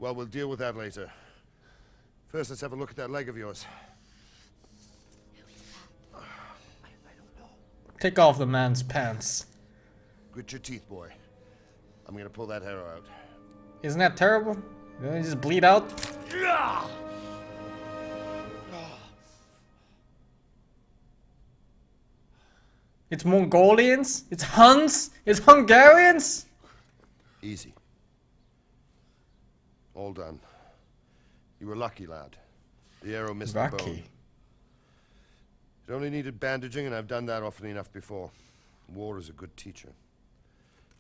Well, we'll deal with that later. First, let's have a look at that leg of yours. Take off the man's pants. Grit your teeth, boy. I'm gonna pull that arrow out. Isn't that terrible? Don't you just bleed out? It's Mongolians? It's Huns? It's Hungarians? Easy. All done. You were lucky, lad. The arrow missed the bone. It only needed bandaging, and I've done that often enough before. War is a good teacher.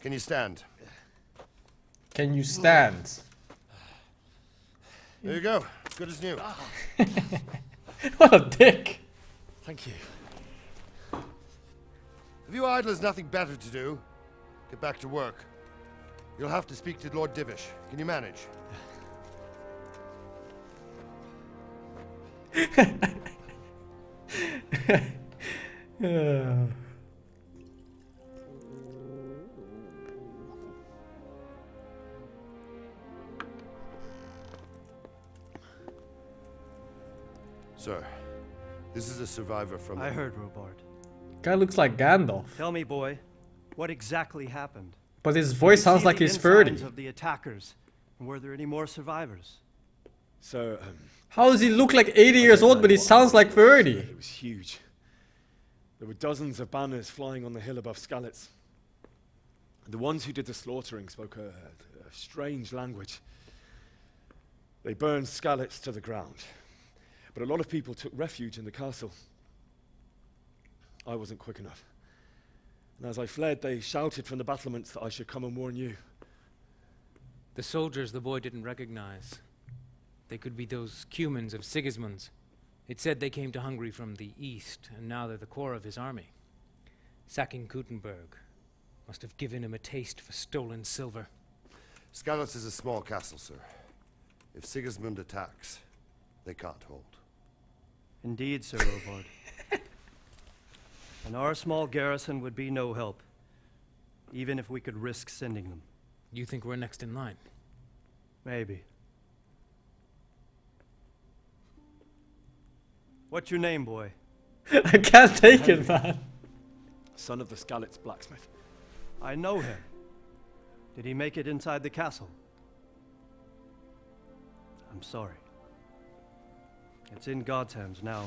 Can you stand? Can you stand? There you go. Good as new. What a dick. Thank you. If you idlers nothing better to do, get back to work. You'll have to speak to Lord Divish. Can you manage? Sir, this is a survivor from... I heard, Robard. Guy looks like Gandalf. Tell me, boy, what exactly happened? But his voice sounds like he's 30. Of the attackers, and were there any more survivors? So, how does he look like 80 years old, but he sounds like 30? It was huge. There were dozens of banners flying on the hill above Skalitz. The ones who did the slaughtering spoke a strange language. They burned Skalitz to the ground. But a lot of people took refuge in the castle. I wasn't quick enough. And as I fled, they shouted from the battlements that I should come and warn you. The soldiers the boy didn't recognize. They could be those Cumans of Sigismund's. It said they came to Hungary from the east, and now they're the core of his army. Sacking Kuttenberg must have given him a taste for stolen silver. Skalitz is a small castle, sir. If Sigismund attacks, they can't hold. Indeed, Sir Robard. And our small garrison would be no help, even if we could risk sending them. You think we're next in line? Maybe. What's your name, boy? I can't take it, man. Son of the Skalitz blacksmith. I know him. Did he make it inside the castle? I'm sorry. It's in God's hands now.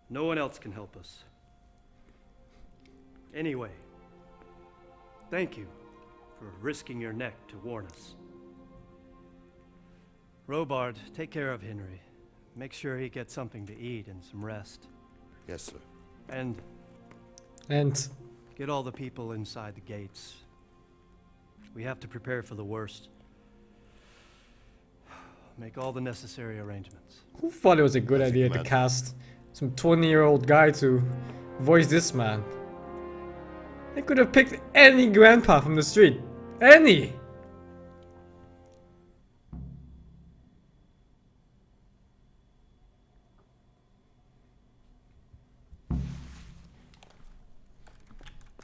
No one else can help us. Anyway, thank you for risking your neck to warn us. Robard, take care of Henry. Make sure he gets something to eat and some rest. Yes, sir. And get all the people inside the gates. We have to prepare for the worst. Make all the necessary arrangements. Who thought it was a good idea to cast some 20-year-old guy to voice this man? They could have picked any grandpa from the street. Any!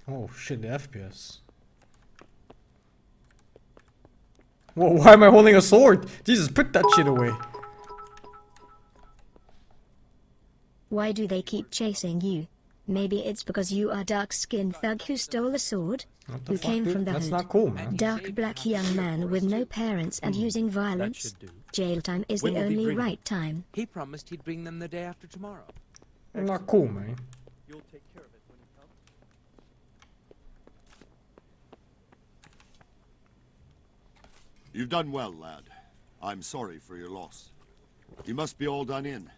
Oh shit, the FPS. Whoa, why am I holding a sword? Jesus, put that shit away. Why do they keep chasing you? Maybe it's because you are dark-skinned thug who stole a sword? Who came from the That's hood? not cool, man. Dark black young man with no parents and using violence? Jail time is the only right time. He promised he'd bring them the day after tomorrow. Not cool, man. You'll take care of it when he comes. You've done well, lad. I'm sorry for your loss. You must be all done in.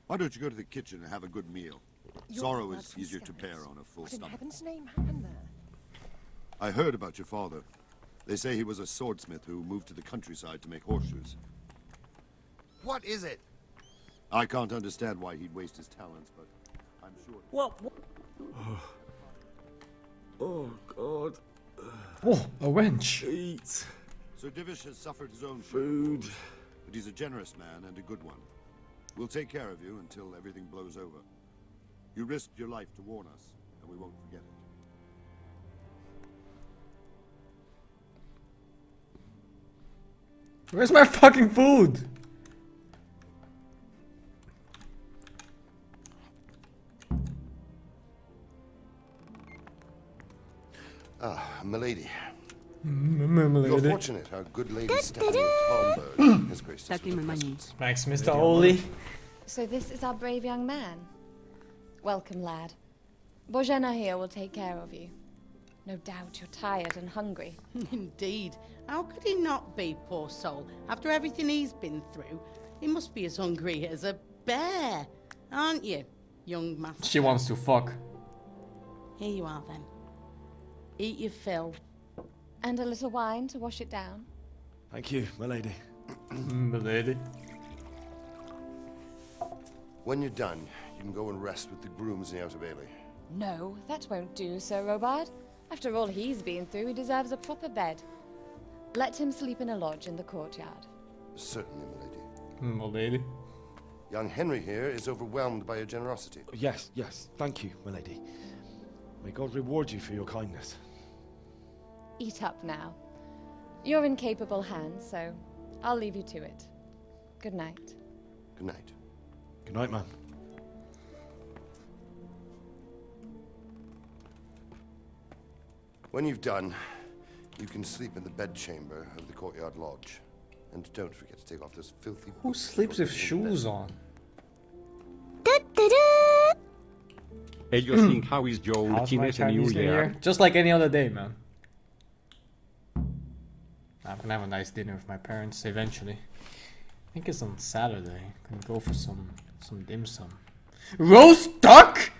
Why don't you go to the kitchen and have a good meal? Sorrow is easier to bear on a full stomach. What in heaven's name happened there? I heard about your father. They say he was a swordsmith who moved to the countryside to make horseshoes. What is it? I can't understand why he'd waste his talents, but I'm sure... Well, Oh, God. Oh, a wench. Eat. Sir Divish has suffered his own Food. share, but he's a generous man and a good one. We'll take care of you until everything blows over. You risked your life to warn us, and we won't forget it. Where's my fucking food? Ah, milady. You're Milady. fortunate our good lady Stephanie of Talmberg has graced us with her presence. Thanks, Mr. Oli. So this is our brave young man. Welcome, lad. Bojena here will take care of you. No doubt you're tired and hungry. Indeed. How could he not be, poor soul? After everything he's been through, he must be as hungry as a bear, aren't you, young master? She wants to fuck. Here you are, then. Eat your fill. And a little wine to wash it down. Thank you, my lady. Milady. When you're done, you can go and rest with the grooms in the Outer Bailey. No, that won't do, Sir Robard. After all he's been through, he deserves a proper bed. Let him sleep in a lodge in the courtyard. Certainly, milady. Milady. Young Henry here is overwhelmed by your generosity. Yes, yes, thank you, my lady. May God reward you for your kindness. Eat up now. You're in capable hands, so I'll leave you to it. Good night. Good night. Good night, man. When you've done, you can sleep in the bedchamber of the courtyard lodge. And don't forget to take off those filthy Who boots sleeps with before you go to shoes bed. on? Hey, you think how is your How's my Chinese New Chinese New Year? Year? Just like any other day, man. I'm gonna have a nice dinner with my parents eventually. I think it's on Saturday. Can go for some dim sum. Roast duck?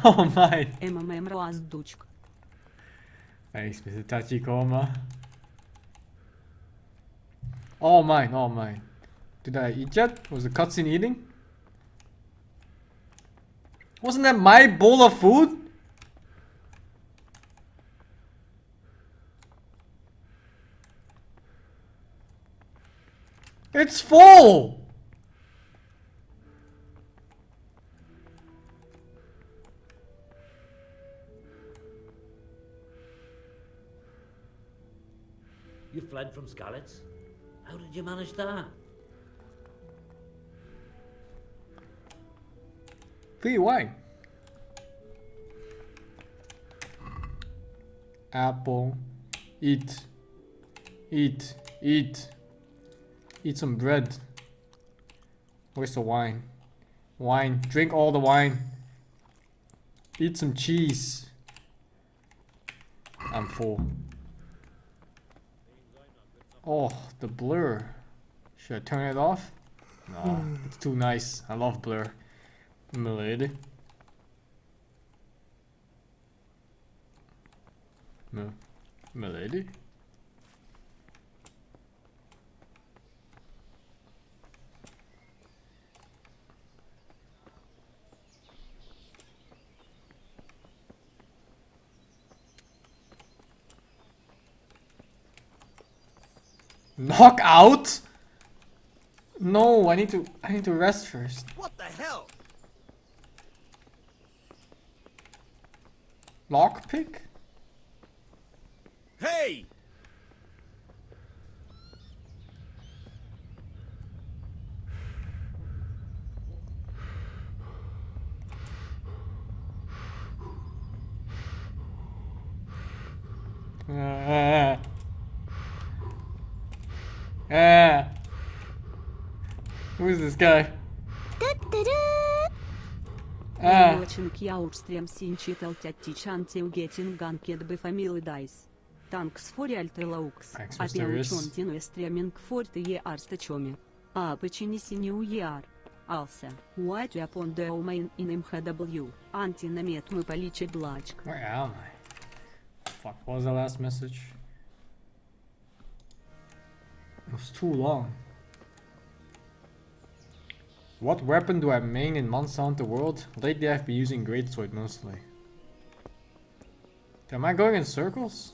Oh my. Thanks, Mr. Tachikoma. All mine, all mine. Did I eat yet? Was the cutscene eating? Wasn't that my bowl of food? It's full! You fled from Skalitz? How did you manage that? Free wine. Apple. Eat. Eat. Eat. Eat some bread. Where's the wine? Wine. Drink all the wine. Eat some cheese. I'm full. Oh, the blur. Should I turn it off? No, it's too nice. I love blur. Milady. Milady? Knock out? No, I need to rest first. What the hell? Lockpick? Hey! Who's this guy? Thanks for alter looks. Thanks, mysterious. Streaming for the year arstachome. New year. Also, what upon the main in MHW, anti-namet мы поличи блачка. Where am I? Fuck, what was the last message? It was too long. What weapon do I main in Monster Hunter World? Lately I've been using Greatsword mostly. Am I going in circles?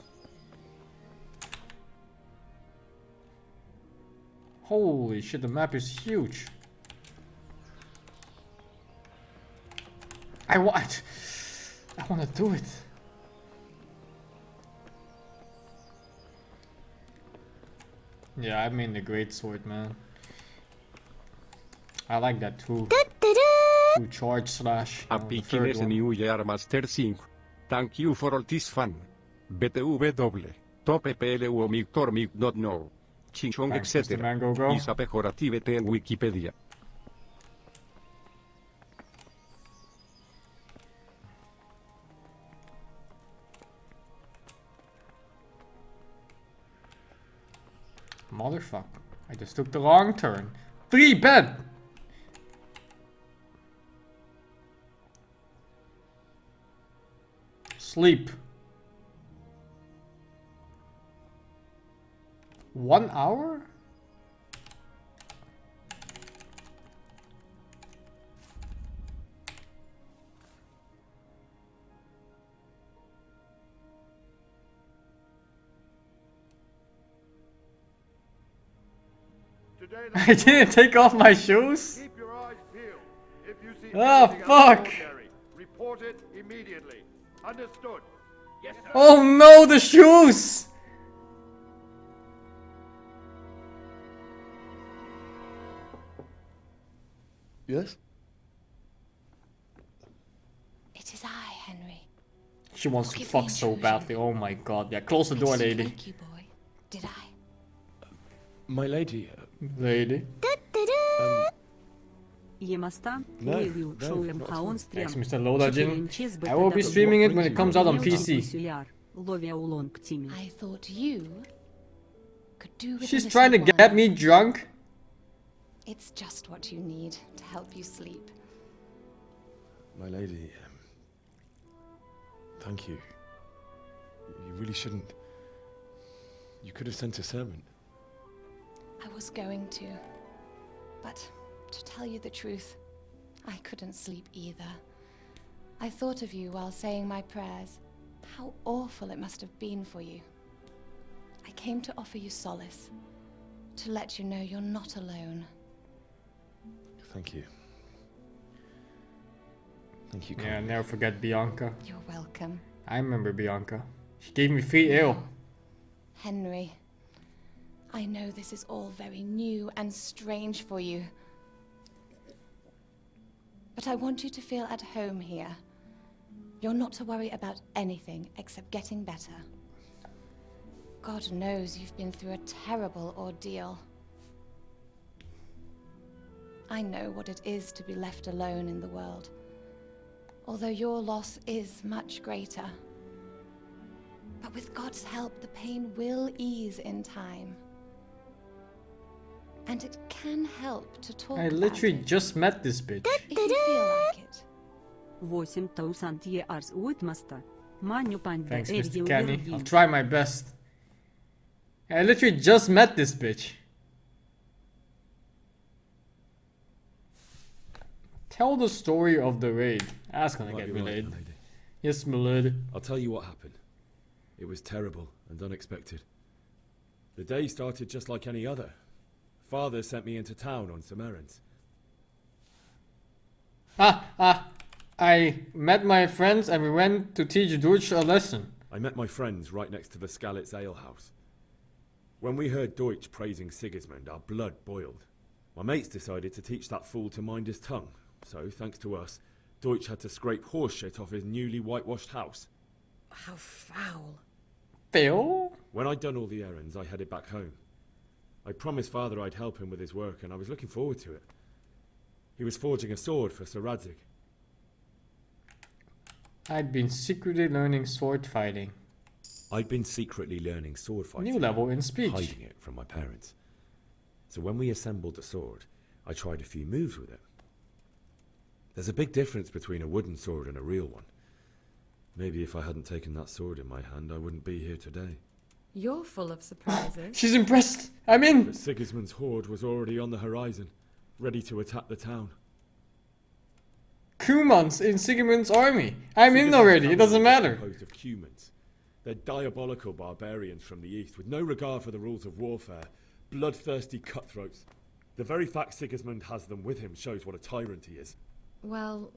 Holy shit, the map is huge. I wanna do it. Yeah, I mean the Greatsword, man. I like that too. To charge slash. Happy The third one. New Year, Master Sing. Thank you for all this fun. BTW. Top PLU Mictor Mic not know. Chinchong Thanks, etc. Mr. Mangogo. Is a pejorative en Wikipedia. Motherfucker. I just took the wrong turn. 3 bed! Sleep. 1 hour? I didn't take off my shoes? Keep your eyes peeled. If you see Ah, anything fuck. extraordinary, report it immediately. Understood? Yes, sir. Oh no, the shoes! Yes? It is I, Henry. She wants to Forgive fuck the so intrusion. badly, oh my god. Yeah, close the door, I didn't lady. wake you, boy. Did I? My lady. Lady. Yemasta, No, Williu, no, Шоуем not Хаон Стрем. Thanks, Mr. Lodajin. I will be streaming it when it comes out on PC. I thought you could do with She's a trying to little get wine. me drunk. It's just what you need to help you sleep. My lady. Thank you. You really shouldn't. You could have sent a servant. I was going to. But to tell you the truth, I couldn't sleep either. I thought of you while saying my prayers. How awful it must have been for you. I came to offer you solace. To let you know you're not alone. Thank you. Thank you, Yeah, Connie. never forget Bianca. You're welcome. I remember Bianca. She gave me free ale. Henry, I know this is all very new and strange for you. But I want you to feel at home here. You're not to worry about anything except getting better. God knows you've been through a terrible ordeal. I know what it is to be left alone in the world, although your loss is much greater. But with God's help, the pain will ease in time. And it can help to talk I about literally it, just met this bitch. if you feel like it. 8000 years Woodmaster. Manu Panda Thanks, Mr. Kenny. I'll try my best. I literally just met this bitch. Tell the story of the raid. That's gonna Might get be me right, laid. lady. Yes, my lady. I'll tell you what happened. It was terrible and unexpected. The day started just like any other. Father sent me into town on some errands. I met my friends and we went to teach Deutsch a lesson. I met my friends right next to the Skalitz Ale House. When we heard Deutsch praising Sigismund, our blood boiled. My mates decided to teach that fool to mind his tongue. So, thanks to us, Deutsch had to scrape horse shit off his newly whitewashed house. How foul. Phil? When I'd done all the errands, I headed back home. I promised Father I'd help him with his work, and I was looking forward to it. He was forging a sword for Sir Radzig. I'd been secretly learning sword fighting. I'd been secretly learning sword fighting. New level in speech. Hiding it from my parents. So when we assembled the sword, I tried a few moves with it. There's a big difference between a wooden sword and a real one. Maybe if I hadn't taken that sword in my hand, I wouldn't be here today. You're full of surprises. She's impressed. I'm in. But Sigismund's horde was already on the horizon. ready to attack the town. Cumans in Sigmund's army. I'm in Sigismund's already, it doesn't cavalry matter. is composed of Cumans. They're diabolical barbarians from the east with no regard for the rules of warfare, bloodthirsty cutthroats. The very fact Sigismund has them with him shows what a tyrant he is. Well,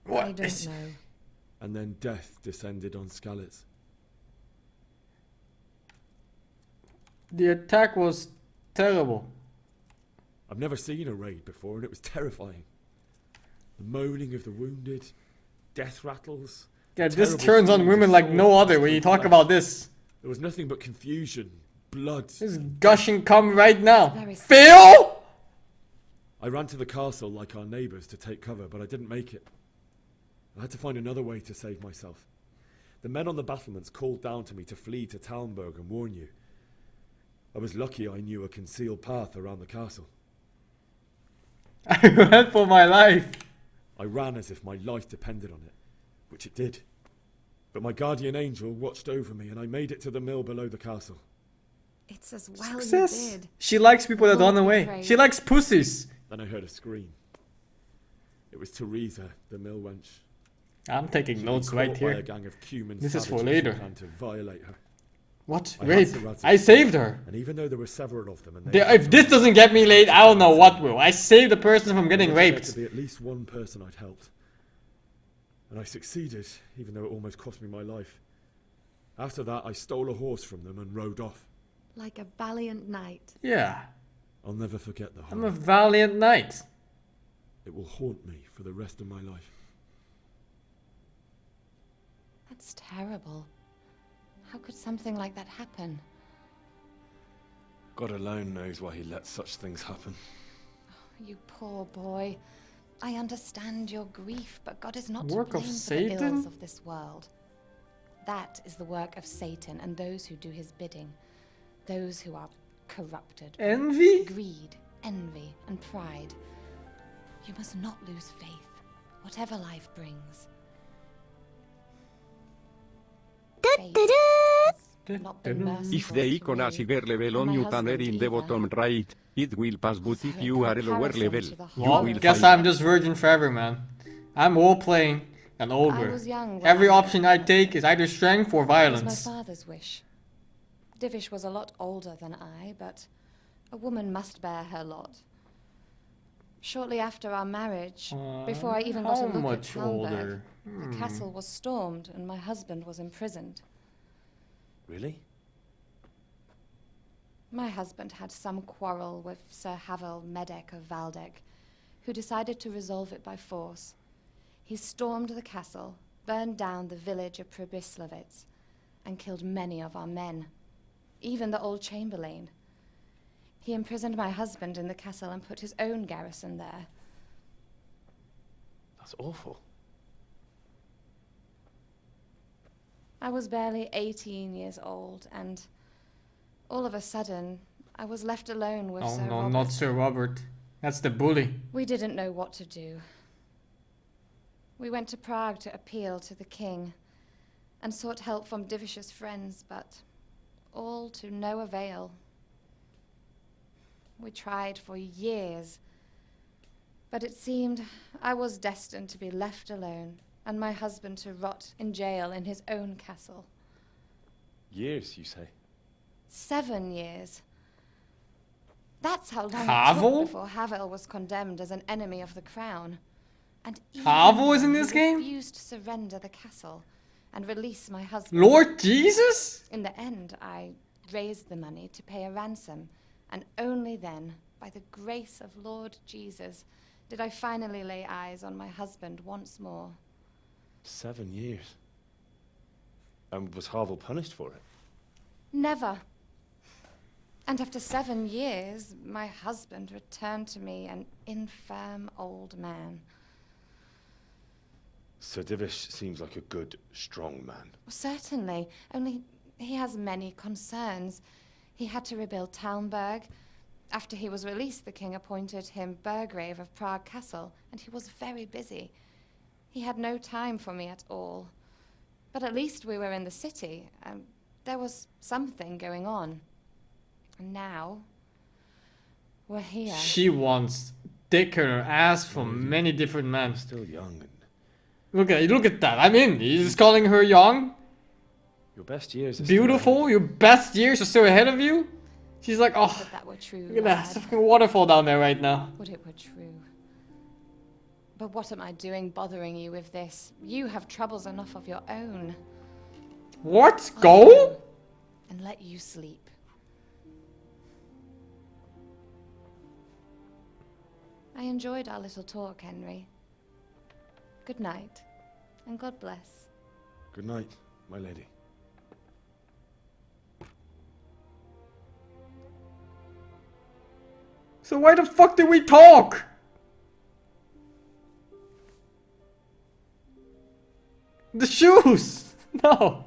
What I don't is- know. And then death descended on Skalitz. The attack was terrible. I've never seen a raid before, and it was terrifying. The moaning of the wounded, death rattles. Yeah, this terrible turns on screams women of like swords no other thrust when you through talk flesh. about this. There was nothing but confusion, blood. This is gushing cum right now. Very Phil! I ran to the castle like our neighbours to take cover, but I didn't make it. I had to find another way to save myself. The men on the battlements called down to me to flee to Talmberg and warn you. I was lucky I knew a concealed path around the castle. I ran for my life. I ran as if my life depended on it, which it did. But my guardian angel watched over me and I made it to the mill below the castle. It's as well Success. you did. She likes people that Lord run be away. praised. She likes pussies. Then I heard a scream. It was Teresa, the mill wench. I'm taking She'd notes been right caught by a here. gang of Cuman This is for savages who later. planned to violate her. What? I Rape. had to run to I the saved scene, her. And even though there were several of them, and If this doesn't get me laid, I don't know what will. I saved the person from getting there had raped. to be at least one person I'd helped. And I succeeded, even though it almost cost me my life. After that, I stole a horse from them and rode off. Like a valiant knight. Yeah. I'll never forget the I'm horror. a valiant knight. It will haunt me for the rest of my life. That's terrible. How could something like that happen? God alone knows why he lets such things happen. You poor boy. I understand your grief, but God is not Work to of blame for the Satan? ills of this world. That is the work of Satan and those who do his bidding. Those who are corrupted. by Envy? Greed, envy, and pride. You must not lose faith, whatever life brings. Fate has not been merciful If the to icon me, has higher level and on my you husband than in the either. bottom right, it will pass, but if you are a lower comparison level, to the you Well, will guess find I'm just virgin forever, man. I'm role playing an ogre. was young when Every I option I take is either strength or It was my violence. father's wish. Divish was a lot older than I, but a woman must bear her lot. Shortly after our marriage, before I even got a How look at much Talmberg, older? the castle was stormed and my husband was imprisoned. Really? My husband had some quarrel with Sir Havel Medek of Valdek, who decided to resolve it by force. He stormed the castle, burned down the village of Pribyslavitz, and killed many of our men, even the old chamberlain. He imprisoned my husband in the castle and put his own garrison there. That's awful. I was barely 18 years old, and all of a sudden, I was left alone with Oh Sir no, Robert. not Sir Robert. That's the bully. We didn't know what to do. We went to Prague to appeal to the king and sought help from Divish's friends, but all to no avail. We tried for years, but it seemed I was destined to be left alone and my husband to rot in jail in his own castle. Years, you say? 7 years. That's how long it Havel? took before Havel was condemned as an enemy of the crown. And even Havel is in then, this he game? refused to surrender the castle and release my husband. Lord Jesus? In the end, I raised the money to pay a ransom, and only then, by the grace of Lord Jesus, did I finally lay eyes on my husband once more. 7 years. And was Havel punished for it? Never. And after 7 years, my husband returned to me an infirm old man. Sir Divish seems like a good, strong man. Certainly, only he has many concerns. He had to rebuild Talmberg. After he was released, the king appointed him Burgrave of Prague Castle, and he was very busy. He had no time for me at all. But at least we were in the city, and there was something going on. And now, we're here. She wants dick in her ass from many different men. Still young and Look at that. I'm in. He's just calling her young. your best years are Beautiful. Your best years are still ahead of you. She's like, oh, If that were true, look at that. lad. There's a fucking waterfall down there right now. Would it were true. But what am I doing bothering you with this? You have troubles enough of your own. What? I'll Go? and let you sleep. I enjoyed our little talk, Henry. Good night, and God bless. Good night, my lady. So why the fuck did we talk? The shoes! No!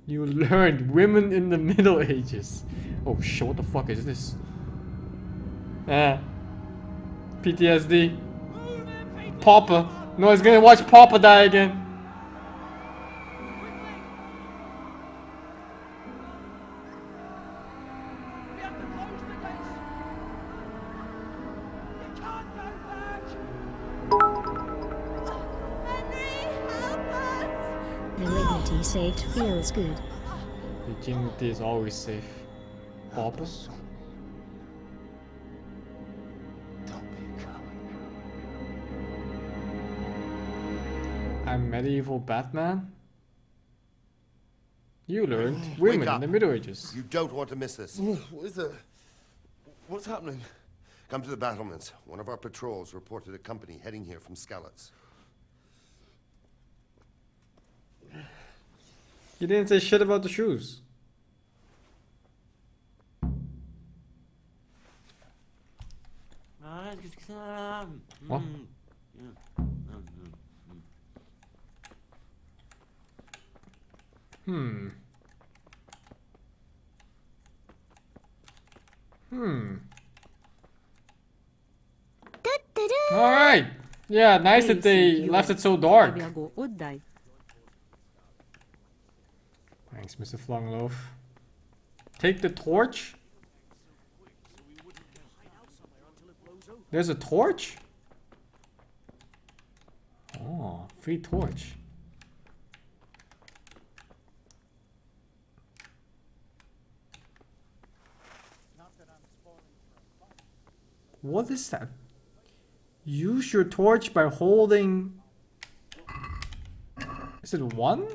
You learned women in the Middle Ages. Oh shit, what the fuck is this? PTSD. Papa. No, he's gonna watch Papa die again. Malignity saved feels good. Virginity is always safe. Papa? I'm medieval Batman? You learned women Wake up. in the Middle Ages. You don't want to miss this. What is it? What's happening? Come to the battlements. One of our patrols reported a company heading here from Skalitz. You didn't say shit about the shoes. What? Alright. Yeah, nice that they left it so dark. Thanks, Mr. Flungloaf. Take the torch? There's a torch? Oh, free torch. What is that? Use your torch by holding... Is it one?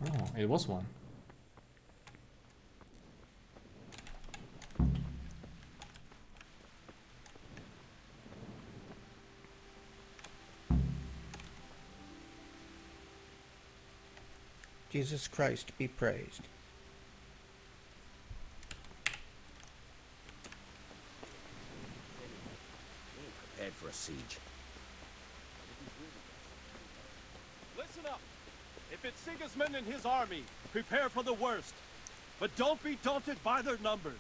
Oh, it was one. Jesus Christ be praised. Prepared for a siege. Listen up. If it's Sigismund and his army, prepare for the worst. But don't be daunted by their numbers.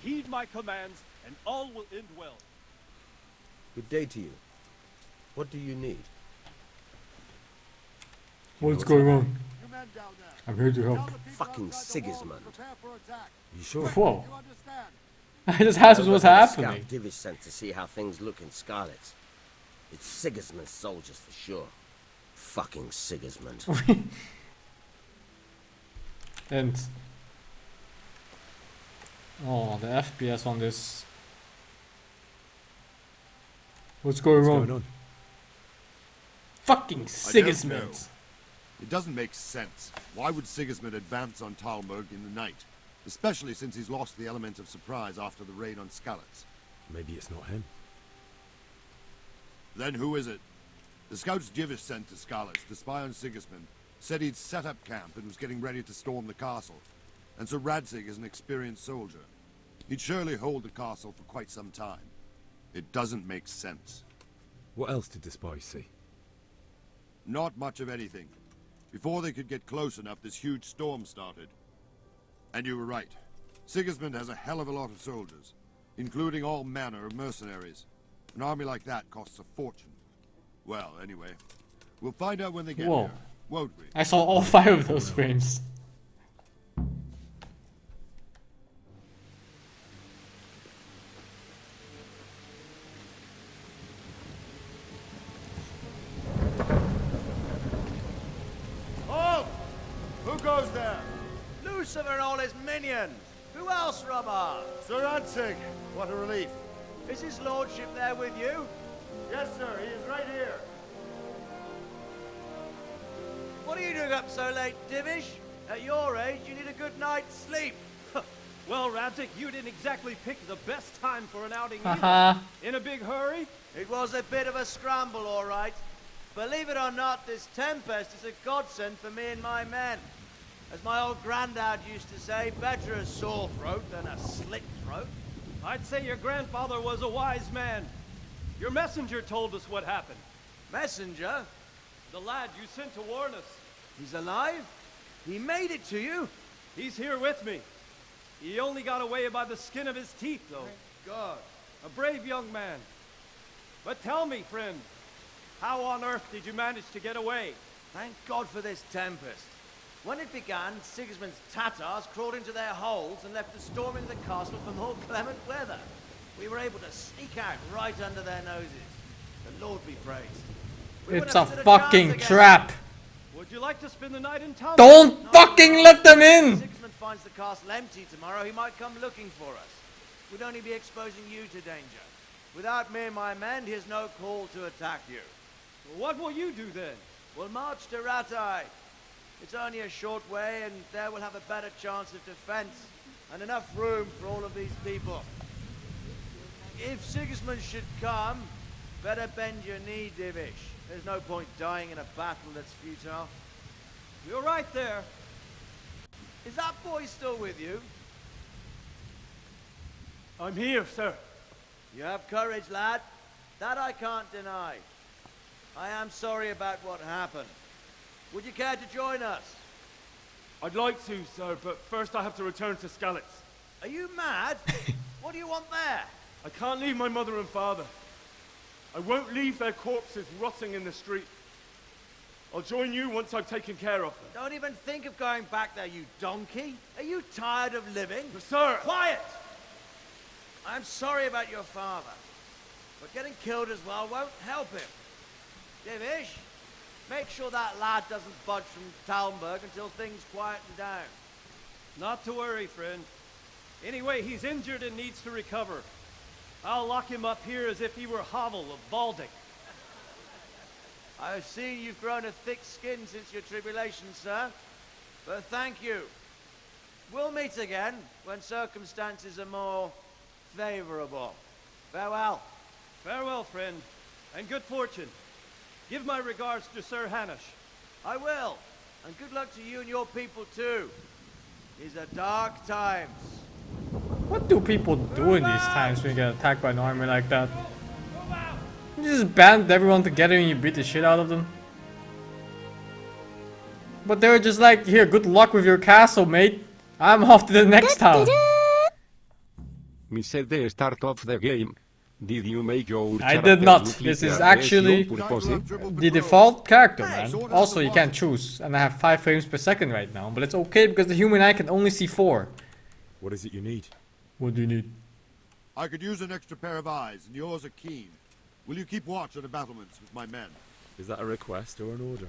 Heed my commands, and all will end well. Good day to you. What do you need? What's going on? I'm here to help. Fucking Sigismund. You sure? Whoa. I just asked what's happening. Scout Div is sent to see how things look in Skalitz. It's Sigismund's soldiers for sure. Fucking Sigismund. And oh, the FPS on this. What's going on? Fucking Sigismund. It doesn't make sense. Why would Sigismund advance on Talmberg in the night? Especially since he's lost the element of surprise after the raid on Skalitz. Maybe it's not him. Then who is it? The scouts Jivish sent to Skalitz to spy on Sigismund said he'd set up camp and was getting ready to storm the castle. And so Radzig is an experienced soldier. He'd surely hold the castle for quite some time. It doesn't make sense. What else did the spies see? Not much of anything. Before they could get close enough, this huge storm started. And you were right. Sigismund has a hell of a lot of soldiers, including all manner of mercenaries. An army like that costs a fortune. Well, anyway, we'll find out when they get Whoa. here, won't we? I saw all 5 of those frames. Oh! Who goes there? Lucifer and all his minions. Who else, Robber? Sir SingSing. What a relief. Is his lordship there with you? Yes, sir. He is right here. What are you doing up so late, Divish? At your age, you need a good night's sleep. Well, Radzik, you didn't exactly pick the best time for an outing Haha. either. In a big hurry? It was a bit of a scramble, all right. Believe it or not, this tempest is a godsend for me and my men. As my old granddad used to say, better a sore throat than a slit throat. I'd say your grandfather was a wise man. Your messenger told us what happened. Messenger? The lad you sent to warn us. He's alive? He made it to you? He's here with me. He only got away by the skin of his teeth, though. Thank God. A brave young man. But tell me, friend, how on earth did you manage to get away? Thank God for this tempest. When it began, Sigismund's Tatars crawled into their holes and left us storming the castle for more clement weather. We were able to sneak out right under their noses. The Lord be praised. We It's a wouldn't have stood chance fucking against trap. Would you like to spend the night in town? Don't fucking let them in! Sigismund finds the castle empty tomorrow, he might come looking for us. We'd only be exposing you to danger. Without me and my men, he has no call to attack you. What will you do then? We'll march to Ratai. It's only a short way, and there we'll have a better chance of defense and enough room for all of these people. If Sigismund should come, better bend your knee, Divish. There's no point dying in a battle that's futile. You're right there. Is that boy still with you? I'm here, sir. You have courage, lad. That I can't deny. I am sorry about what happened. Would you care to join us? I'd like to, sir, but first I have to return to Skalitz. Are you mad? What do you want there? I can't leave my mother and father. I won't leave their corpses rotting in the street. I'll join you once I've taken care of them. Don't even think of going back there, you donkey. Are you tired of living? Sir! Quiet! I'm sorry about your father, but getting killed as well won't help him. Divish, make sure that lad doesn't budge from Talmberg until things quieten down. Not to worry, friend. Anyway, he's injured and needs to recover. I'll lock him up here as if he were Havel of Baldic. I've seen you've grown a thick skin since your tribulation, sir. But thank you. We'll meet again when circumstances are more favorable. Farewell. Farewell, friend, and good fortune. Give my regards to Sir Hanush. I will. And good luck to you and your people, too. These are dark times. What do people do in these times when you get attacked by an army like that? You just band everyone together and you beat the shit out of them? But they were just like, here, good luck with your castle, mate. I'm off to the next town. Me said the start of the game. Did you make your I did not. This is actually the default character, man. Also, you can't choose. And I have 5 frames per second right now. But it's okay because the human eye can only see 4. What is it you need? What do you need? I could use an extra pair of eyes, and yours are keen. Will you keep watch at the battlements with my men? Is that a request or an order?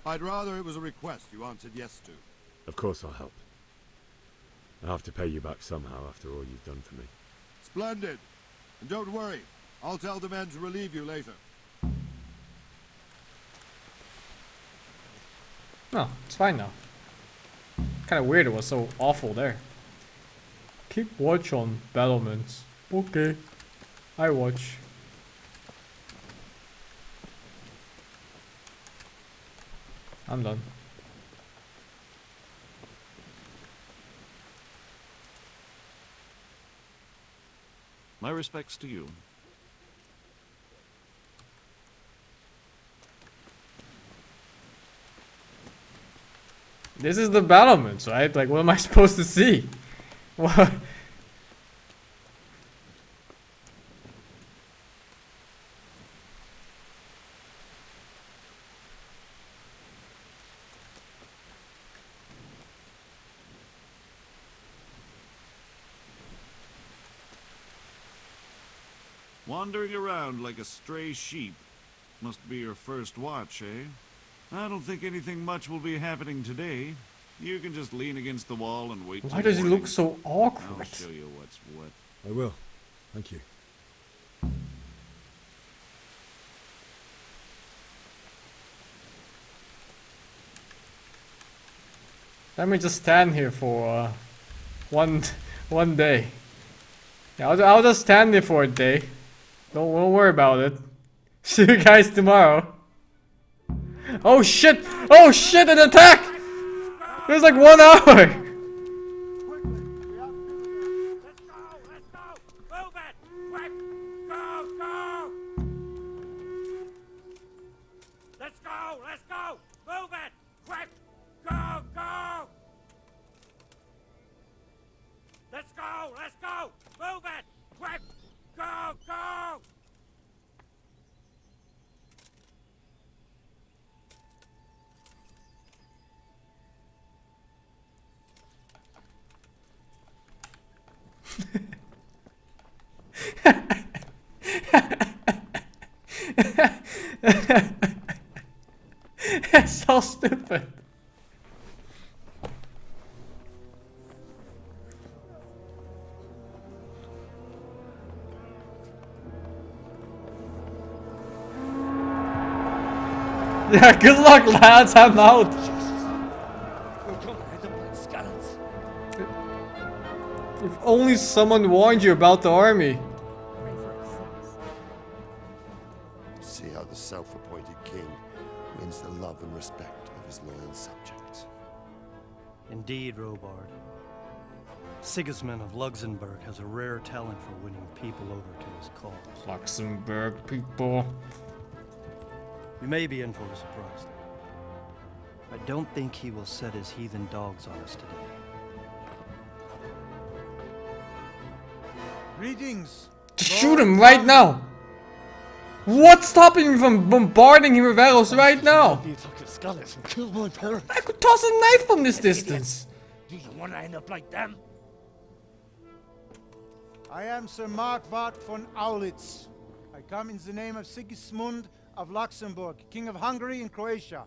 I'd rather it was a request you answered yes to. Of course I'll help. I'll have to pay you back somehow after all you've done for me. Splendid. And don't worry, I'll tell the men to relieve you later. No, it's fine now. Kinda weird it was so awful there. Keep watch on battlements. Okay. I watch. I'm done. My respects to you. This is the battlements, right? Like, what am I supposed to see? What? Wandering around like a stray sheep. Must be your first watch, eh? I don't think anything much will be happening today. You can just lean against the wall and wait. Why does he look so awkward? I'll show you what's what. I will. Thank you. Let me just stand here for one day. Yeah, I'll just stand here for a day. Don't worry about it. See you guys tomorrow. Oh shit! Oh shit! An attack! It was like 1 hour. It's so stupid. Yeah, good luck, lads. I'm out. If only someone warned you about the army. See how the self-appointed king wins the love and respect of his loyal subjects. Indeed, Robard. Sigismund of Luxembourg has a rare talent for winning people over to his cause. Luxembourg people. You may be in for a surprise, though. I don't think he will set his heathen dogs on us today. Greetings. Just shoot him right now. What's stopping me from bombarding him with arrows right now? I could toss a knife from this distance. Do you want to end up like them? I am Sir Mark Vod von Aulitz. I come in the name of Sigismund of Luxembourg, King of Hungary and Croatia,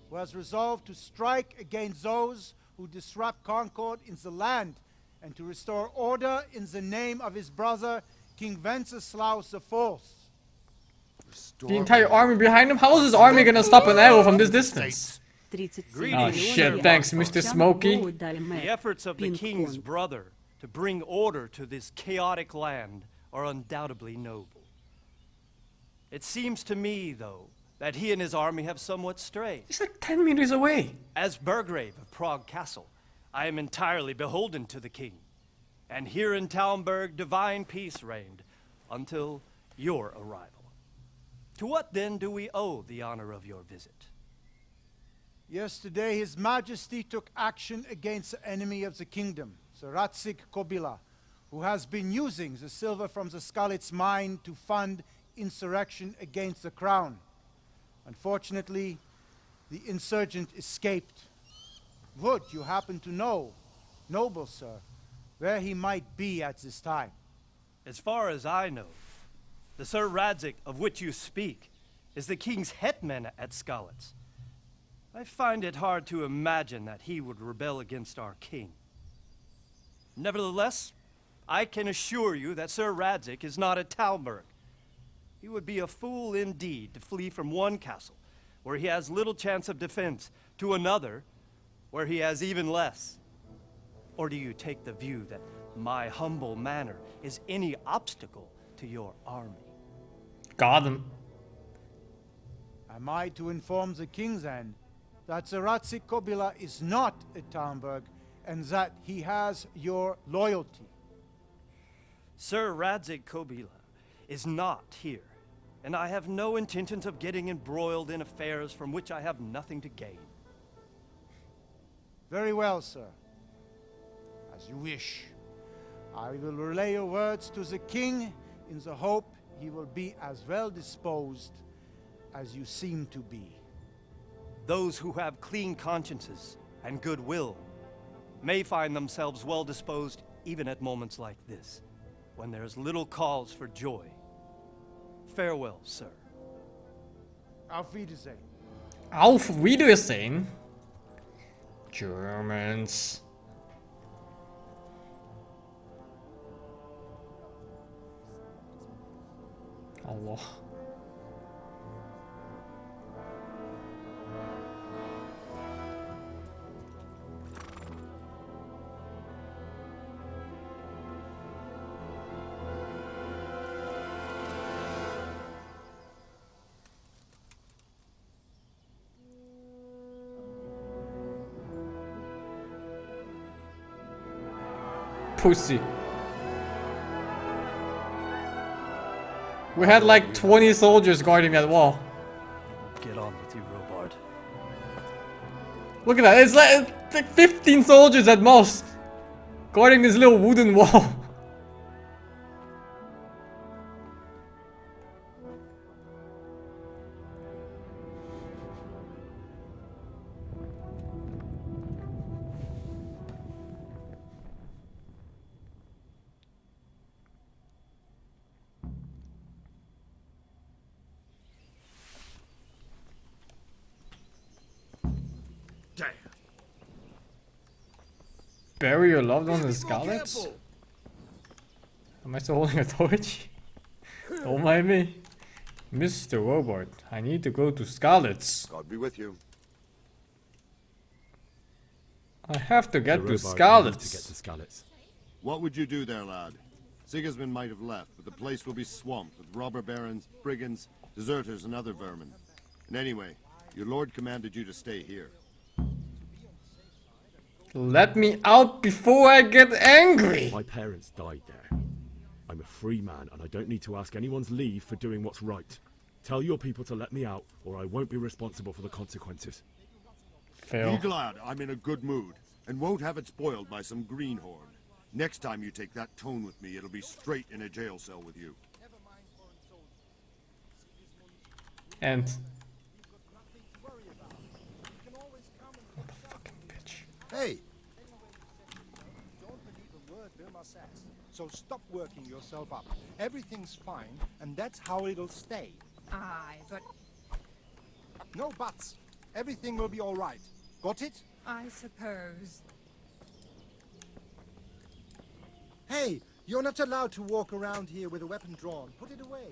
who has resolved to strike against those who disrupt concord in the land and to restore order in the name of his brother, King Wenceslaus IV. The entire army behind him? How is his army gonna stop an arrow from this distance? Oh shit, thanks, Mr. Smokey. The efforts of the king's brother to bring order to this chaotic land are undoubtedly noble. It seems to me, though, that he and his army have somewhat strayed. He's like 10 meters away. As Burgrave of Prague Castle, I am entirely beholden to the king. And here in Talmberg, divine peace reigned until your arrival. To what then do we owe the honor of your visit? Yesterday, His Majesty took action against the enemy of the kingdom, Sir Ratzik Kobila, who has been using the silver from the Skalitz mine to fund insurrection against the crown. Unfortunately, the insurgent escaped. Would you happen to know, noble sir, where he might be at this time? As far as I know, the Sir Radzik of which you speak is the king's hetman at Skalitz. I find it hard to imagine that he would rebel against our king. Nevertheless, I can assure you that Sir Radzik is not at Talmberg. He would be a fool indeed to flee from one castle, where he has little chance of defense, to another, where he has even less. Or do you take the view that my humble manner is any obstacle to your army? Got him. Am I to inform the king then that Sir Ratzik Kobila is not at Talmberg and that he has your loyalty? Sir Radzik Kobila is not here, and I have no intentions of getting embroiled in affairs from which I have nothing to gain. Very well, sir. As you wish. I will relay your words to the king in the hope he will be as well disposed as you seem to be. Those who have clean consciences and goodwill may find themselves well disposed even at moments like this, when there's little cause for joy. farewell, sir. Auf Wiedersehen. Auf Wiedersehen. Germans. Allah. Pussy. We had like 20 soldiers guarding that wall. Get on with you, Robard. Look at that, it's like 15 soldiers at most guarding this little wooden wall. Bury your loved ones in Scarlets? Am I still holding a torch? Don't mind me. Mr. Robert, I need to go to Scarlets. God be with you. I have to get to To Scarlets. get to Scarlets. What would you do there, lad? Sigismund might have left, but the place will be swamped with robber barons, brigands, deserters, and other vermin. And anyway, your lord commanded you to stay here. Let me out before I get angry. My parents died there. I'm a free man, and I don't need to ask anyone's leave for doing what's right. Tell your people to let me out, or I won't be responsible for the consequences. Be glad I'm in a good mood, and won't have it spoiled by some greenhorn. Next time you take that tone with me, it'll be straight in a jail cell with you. And Hey! Don't believe a word Wilma says. So stop working yourself up. Everything's fine, and that's how it'll stay. Aye, but No buts. Everything will be all right. Got it? I suppose. Hey, you're not allowed to walk around here with a weapon drawn. Put it away.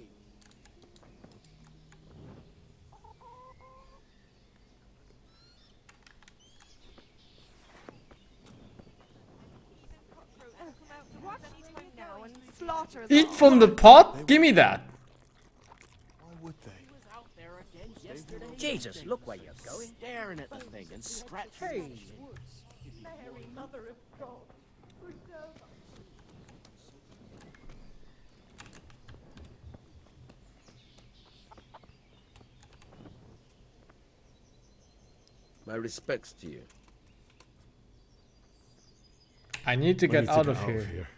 eat from the pot? Give me that. Jesus, look where you're going. Staring at the thing and scratching. Mary, Mother of God, preserve us. My respects to you. I need to We get need to out get of out here. of here.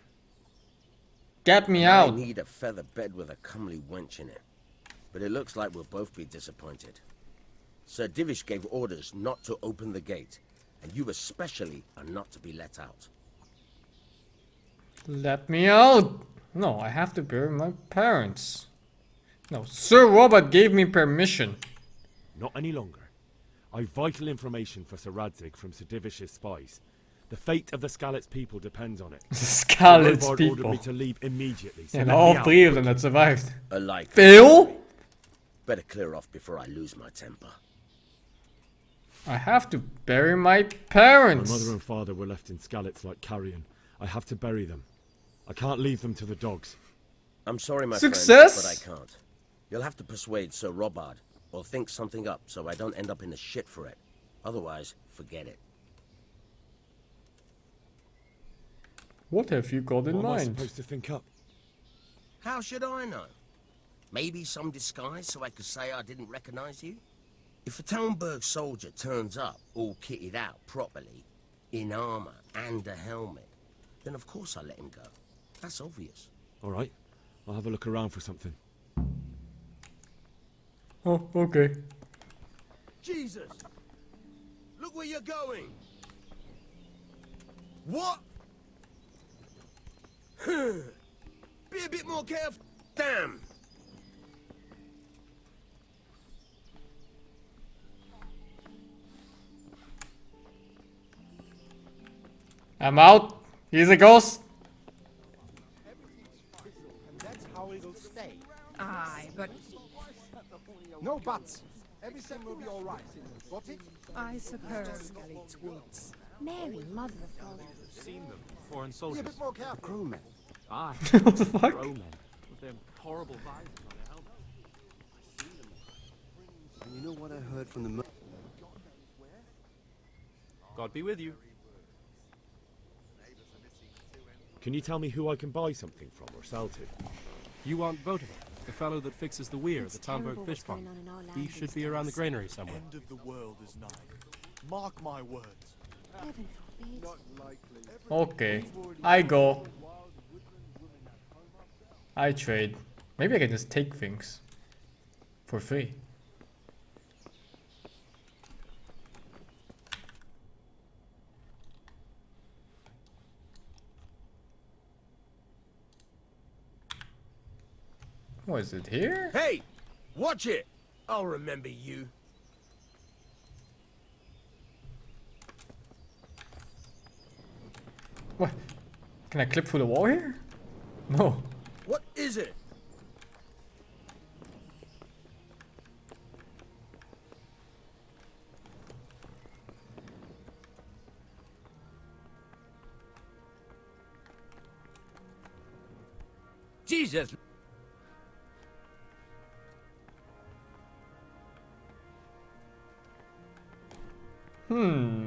Get me I out. need a feather bed with a comely wench in it. But it looks like we'll both be disappointed. Sir Divish gave orders not to open the gate, and you especially are not to be let out. Let me out. No, I have to bury my parents. No, Sir Robert gave me permission. Not any longer. I've vital information for Sir Radzig from Sir Divish's spies. The fate of the Scarlets people depends on it. Scarlets Robard people. ordered me to leave immediately. So And let me all out. 3 of them that survived. Alike. Phil? Better clear off before I lose my temper. I have to bury my My parents. mother and father were left in Scarlets like carrion. I have to bury them. I can't leave them to the dogs. I'm sorry, my Success? friend, but I can't. You'll have to persuade Sir Robard, or think something up so I don't end up in the shit for it. Otherwise, forget it. What have you got in What am I mind? supposed to think up? How should I know? Maybe some disguise so I could say I didn't recognize you? If a Talmberg soldier turns up, all kitted out properly, in armor and a helmet, then of course I let him go. That's obvious. All right. I'll have a look around for something. Oh, okay. Jesus! Look where you're going! What? Be a bit more careful. Damn! I'm out. He's a ghost. And that's how it'll stay. Aye, but No buts. Everything will be all right. Got it? I suppose. Woods. Mary, mother of God. Seen them, foreign Be a soldiers. bit more careful. Crewmen. Aye. What the fuck? Crewmen. With them horrible visors on their helmets. I seen them. And you know what I heard from the... God be with you. Can you tell me who I can buy something from or sell to? You want Votiver, the fellow that fixes the weir at the Tamberg fish pond. He should be around the granary somewhere. End of the world is nigh. Mark my words. Heaven forbid. Not likely. Okay, I go. I trade. Maybe I can just take things for free. Was it here? Hey! Watch it! I'll remember you. What? Can I clip through the wall here? No. What is it? Jesus! Hmm.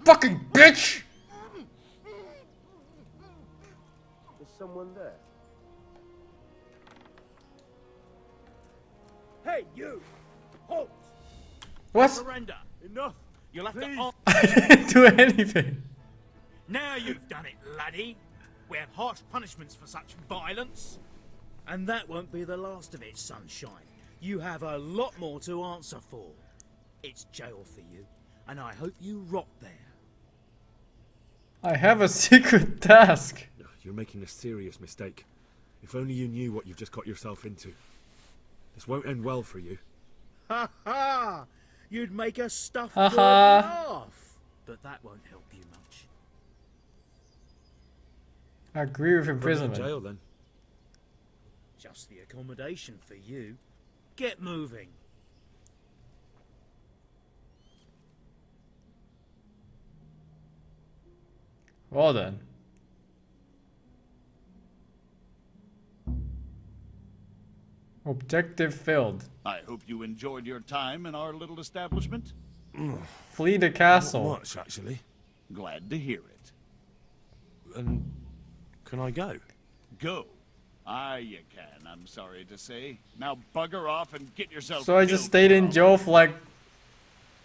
Fucking bitch! Is someone there? Hey, you! Halt! What? Surrender. Enough. You'll have to. I didn't do anything. Now you've done it, laddie. We have harsh punishments for such violence. And that won't be the last of it, sunshine. You have a lot more to answer for. It's jail for you, and I hope you rot there. I have a secret task. You're making a serious mistake. If only you knew what you've just got yourself into. This won't end well for you. Ha ha! You'd make a stuffed Ha dog ha. laugh. But that won't help you much. I agree with Put me in imprisonment. jail then. Just the accommodation for you. Get moving. Well then. Objective failed. I hope you enjoyed your time in our little establishment. Flee the castle. Not much, actually. Glad to hear it. And can I go? Go. You can, I'm sorry to say. Now bugger off and get yourself So I just killed. stayed in jail for like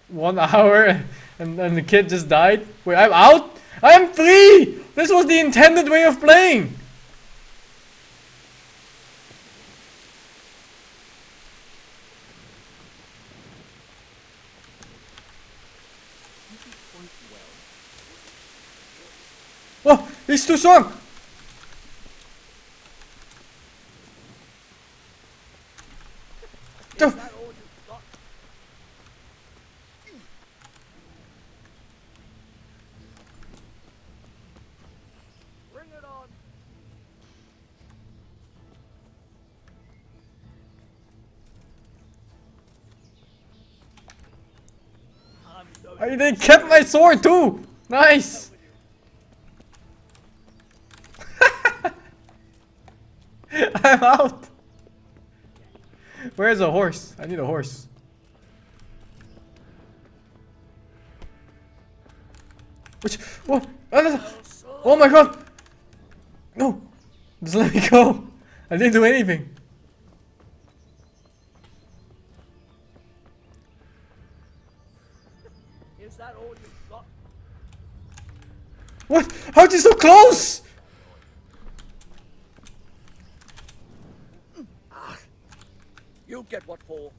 1 hour and the kid just died? Wait, I'm out? I'm free! This was the intended way of playing! Oh, he's too strong! Oh. Bring it on. They kept my sword too! Nice! I'm out! Where's a horse? I need a horse. Which? What? Oh my god! No! Just let me go! I didn't do anything. Is that all you've got? What? How'd you so close? You'll get what for.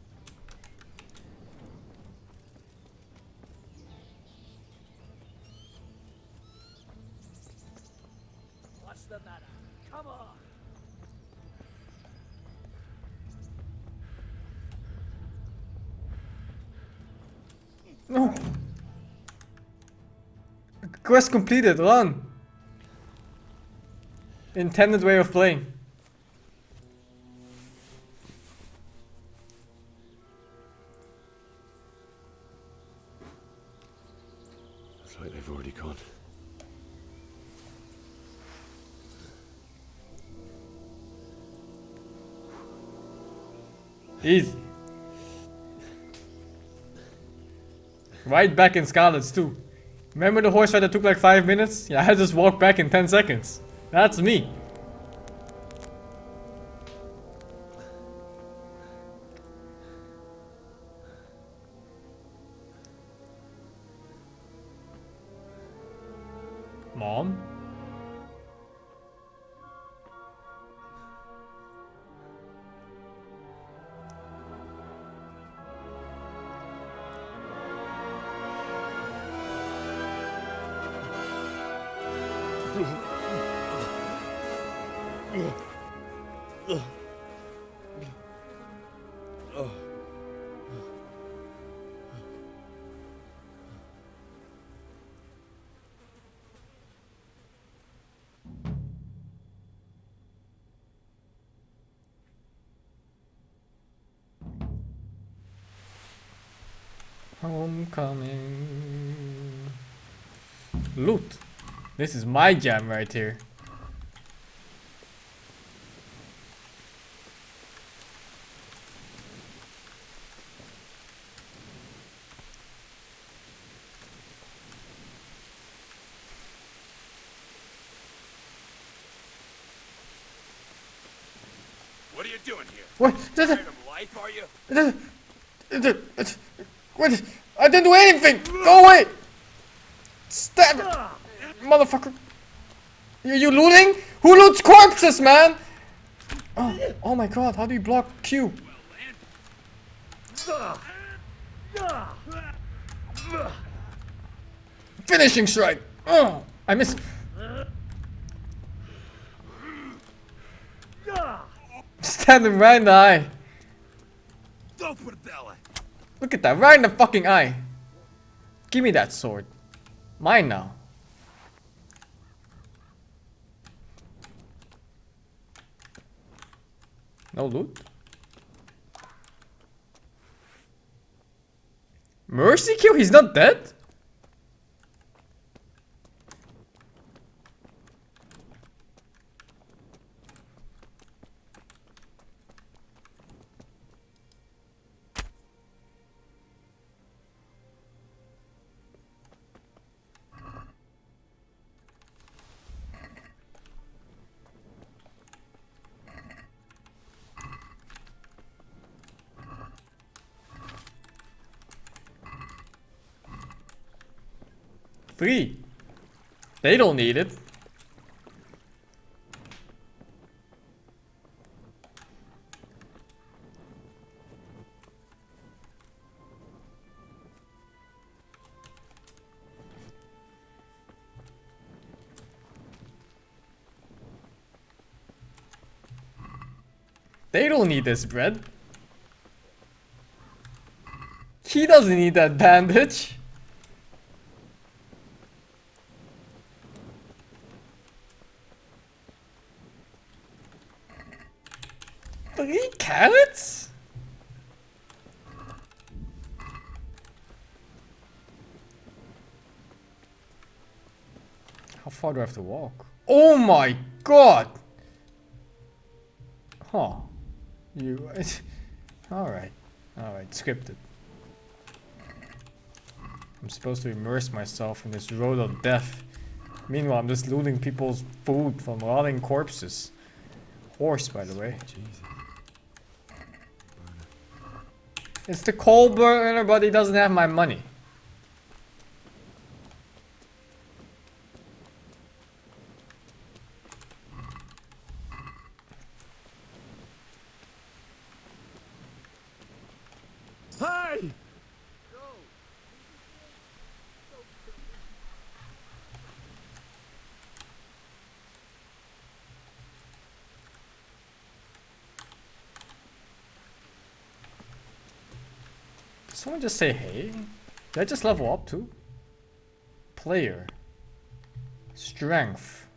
No. Quest completed, run. Intended way of playing. Looks like they've already gone. Easy. Right back in Scarlet's too. Remember the horse fight that took like 5 minutes? Yeah, I just walked back in 10 seconds. That's me. Mom? Homecoming. Loot. This is my jam right here. What are you doing here? What? Tired of life, are you? What? I didn't do anything! Go away! Stab it! Motherfucker! You looting? Who loots corpses, man? Oh my god, how do you block Q? Finishing strike! Oh, I missed. Standing right in the eye. Don't put a belly. Look at that, right in the fucking eye. Give me that sword. Mine now. No loot? Mercy kill? He's not dead? Free. They don't need it. They don't need this bread. He doesn't need that bandage. 3 carrots? How far do I have to walk? Oh my god! Huh. You... Alright. Alright, scripted. I'm supposed to immerse myself in this road of death. Meanwhile, I'm just looting people's food from rotting corpses. Horse, by the way. Jesus. It's the coal burner, but he doesn't have my money. Hey! Did someone just say hey? Did I just level up too? Player. Strength.